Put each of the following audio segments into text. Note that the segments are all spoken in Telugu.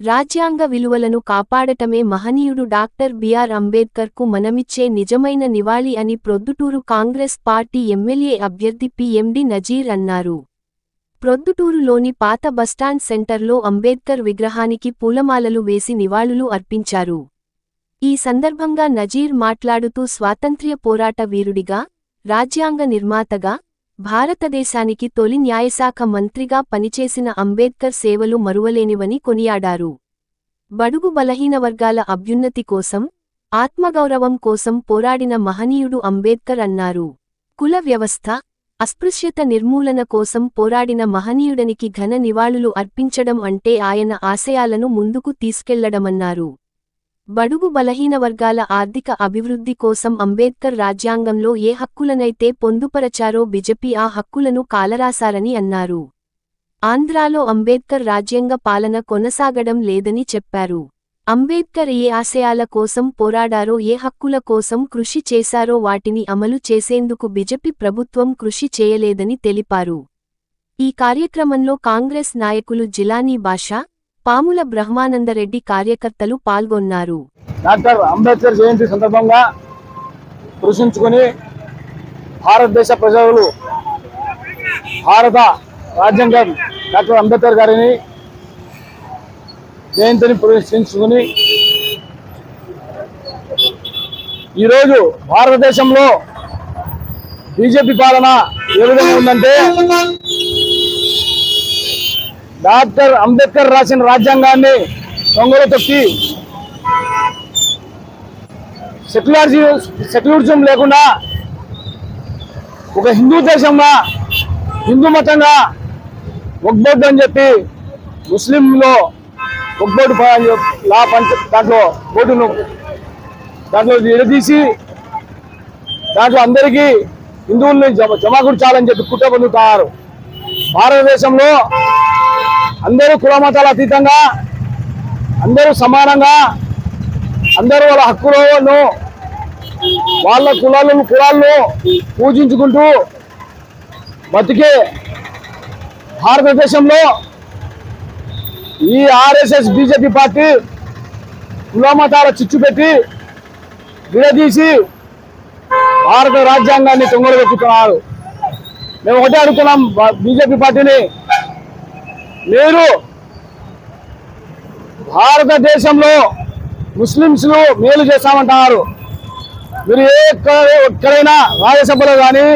రాజ్యాంగ విలువలను కాపాడటమే మహనీయుడు డాక్టర్ బిఆర్ అంబేద్కర్కు మనమిచ్చే నిజమైన నివాళి అని ప్రొద్దుటూరు కాంగ్రెస్ పార్టీ ఎమ్మెల్యే అభ్యర్థి పిఎండి నజీర్ అన్నారు. ప్రొద్దుటూరులోని పాత బస్టాండ్ సెంటర్లో అంబేద్కర్ విగ్రహానికి పూలమాలలు వేసి నివాళులు అర్పించారు. ఈ సందర్భంగా నజీర్ మాట్లాడుతూ స్వాతంత్ర్య పోరాట వీరుడిగా, రాజ్యాంగ నిర్మాతగా, భారతదేశానికి తొలి న్యాయశాఖ మంత్రిగా పనిచేసిన అంబేద్కర్ సేవలు మరువలేనివని కొనియాడారు. బడుగు బలహీన వర్గాల అభ్యున్నతి కోసం, ఆత్మగౌరవం కోసం పోరాడిన మహనీయుడు అంబేద్కర్ అన్నారు. కుల వ్యవస్థ, అస్పృశ్యత నిర్మూలన కోసం పోరాడిన మహనీయుడనికి ఘన నివాళులు అర్పించడం అంటే ఆయన ఆశయాలను ముందుకు తీసుకెళ్లడమన్నారు. బడుగు బలహీన వర్గాల ఆర్థిక అభివృద్ధి కోసం అంబేద్కర్ రాజ్యాంగంలో ఏ హక్కులనైతే పొందుపరచారో బీజేపీ ఆ హక్కులను కాలరాశారని అన్నారు. ఆంధ్రాలో అంబేద్కర్ రాజ్యాంగ పాలన కొనసాగడం లేదని చెప్పారు. అంబేద్కర్ ఏ ఆశయాల కోసం పోరాడారో, ఏ హక్కుల కోసం కృషి చేశారో వాటిని అమలు చేసేందుకు బీజేపీ ప్రభుత్వం కృషి చేయలేదని తెలిపారు. ఈ కార్యక్రమంలో కాంగ్రెస్ నాయకులు జిలానీ బాషా, పాముల బ్రహ్మానందరెడ్డి కార్యకర్తలు పాల్గొన్నారు. డాక్టర్ అంబేద్కర్ జయంతి సందర్భంగా కృషించుకుని భారతదేశ ప్రజలు భారత రాజ్యాంగం డాక్టర్ అంబేద్కర్ గారిని జయంతిని పురస్కరించుకుని ఈరోజు భారతదేశంలో బీజేపీ పాలన ఏ విధంగా ఉందంటే, డాక్టర్ అంబేద్కర్ రాసిన రాజ్యాంగాన్ని దొంగలు తొక్కి సెక్యులరిజం లేకుండా ఒక హిందూ దేశంగా, హిందూ మతంగా వక్బోర్డు అని చెప్పి ముస్లింలో వక్బోర్డు లా దాంట్లో బోర్డును దాంట్లో విడదీసి దాంట్లో అందరికీ హిందువుల్ని జమాకూర్చాలని చెప్పి కుట్ర పొందుతున్నారు. భారతదేశంలో అందరూ కులమతాల అతీతంగా, అందరూ సమానంగా, అందరూ వాళ్ళ హక్కులను, వాళ్ళ కులాలను పూజించుకుంటూ బతికే భారతదేశంలో ఈ ఆర్ఎస్ఎస్ బీజేపీ పార్టీ కులమతాల చిచ్చు పెట్టి విడదీసి భారత రాజ్యాంగాన్ని తొంగలు పెట్టుతున్నారు. మేము ఒకటే అడుగుతున్నాం బీజేపీ పార్టీని, మీరు భారతదేశంలో ముస్లింస్ను మేలు చేస్తామంటున్నారు. మీరు ఎక్కడైనా రాజ్యసభలో కానీ,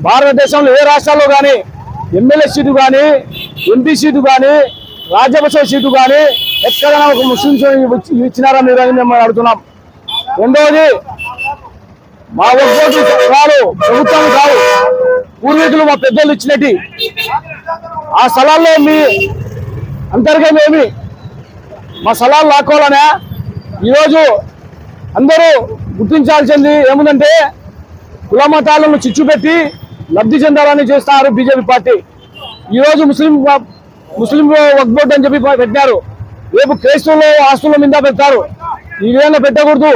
భారతదేశంలో ఏ రాష్ట్రాల్లో కానీ ఎమ్మెల్యే సీటు కానీ, ఎంపీ సీటు కానీ, రాజ్యసభ సీటు కానీ ఎక్కడైనా ఒక ముస్లింస్ ఇచ్చినారా మీరు అని మేము అడుగుతున్నాం. రెండవది, మా ఓటు కాదు, ప్రభుత్వం కాదు, పూర్వీకులు మా పెద్దలు ఇచ్చినట్టు ఆ స్థలాల్లో మీ అంతర్గతం ఏమి మా స్థలాలు లాక్కోవాలనే ఈరోజు అందరూ గుర్తించాల్సింది ఏముందంటే, కులమతాలను చిచ్చు పెట్టి లబ్ధి చెందాలని చేస్తున్నారు బీజేపీ పార్టీ. ఈరోజు ముస్లిం వక్ఫ్ బోర్డు అని చెప్పి పెట్టినారు. రేపు క్రైస్తవులు ఆస్తుల మీద పెడతారు. ఈ విధంగా పెట్టకూడదు.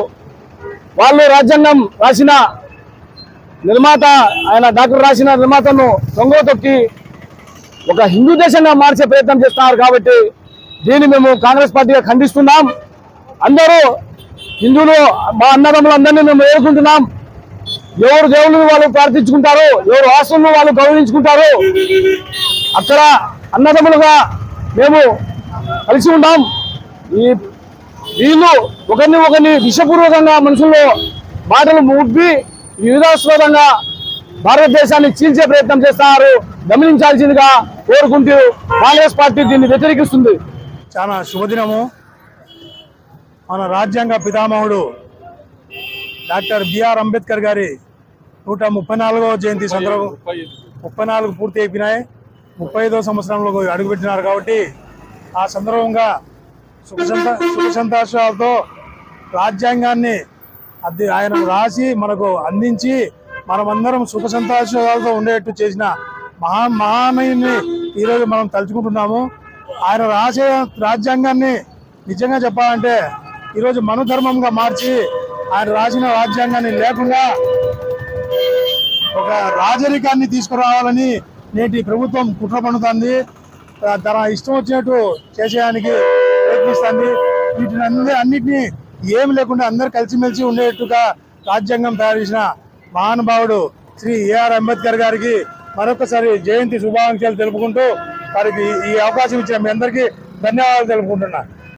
వాళ్ళు రాజ్యాంగం రాసిన నిర్మాత, ఆయన డాక్టర్ రాసిన నిర్మాతను దొంగ తొక్కి ఒక హిందూ దేశంగా మార్చే ప్రయత్నం చేస్తున్నారు. కాబట్టి దీన్ని మేము కాంగ్రెస్ పార్టీగా ఖండిస్తున్నాం. అందరూ హిందువులు, మా అన్నదమ్ములందరినీ మేము ఎదుర్కొంటున్నాం. ఎవరు దేవుళ్ళని వాళ్ళు ప్రార్థించుకుంటారు, ఎవరు ఆస్తులను వాళ్ళు గౌరవించుకుంటారు. అక్కడ అన్నదమ్ములుగా మేము కలిసి ఉంటాం. వీళ్ళు ఒకరిని విషపూర్వకంగా మనుషుల్లో మాటలు ముప్పి వివిధాస్పదంగా భారతదేశాన్ని చీల్చే ప్రయత్నం చేస్తున్నారు. గమనించాల్సిందిగా కోరుకుంటూ కాంగ్రెస్ పార్టీ దీన్ని వ్యతిరేకిస్తుంది. చాలా శుభదినము. మన రాజ్యాంగ పితామహుడు డాక్టర్ బిఆర్ అంబేద్కర్ గారి 134వ జయంతి సందర్భం 34 పూర్తి అయిపోయినాయి. 35వ సంవత్సరంలో అడుగుపెట్టినారు. కాబట్టి ఆ సందర్భంగా సుఖ సంతోషాలతో రాజ్యాంగాన్ని ఆయన రాసి మనకు అందించి మనమందరం సుఖ సంతోషాలతో ఉండేట్టు చేసిన మహామయుని ఈరోజు మనం తలుచుకుంటున్నాము. ఆయన రాసే రాజ్యాంగాన్ని నిజంగా చెప్పాలంటే ఈరోజు మనోధర్మంగా మార్చి ఆయన రాసిన రాజ్యాంగాన్ని లేకుండా ఒక రాజరికాన్ని తీసుకురావాలని నేటి ప్రభుత్వం కుట్ర పన్నుతుంది. తన ఇష్టం వచ్చినట్టు చేసేయడానికి ప్రయత్నిస్తుంది. అన్నిటినీ ఏమి లేకుండా అందరు కలిసిమెలిసి ఉండేట్టుగా రాజ్యాంగం తయారు చేసిన మహానుభావుడు శ్రీ ఏఆర్ అంబేద్కర్ గారికి మరొకసారి జయంతి శుభాకాంక్షలు తెలుపుకుంటూ వారికి ఈ అవకాశం ఇచ్చిన మీ అందరికీ ధన్యవాదాలు తెలుపుకుంటున్నా.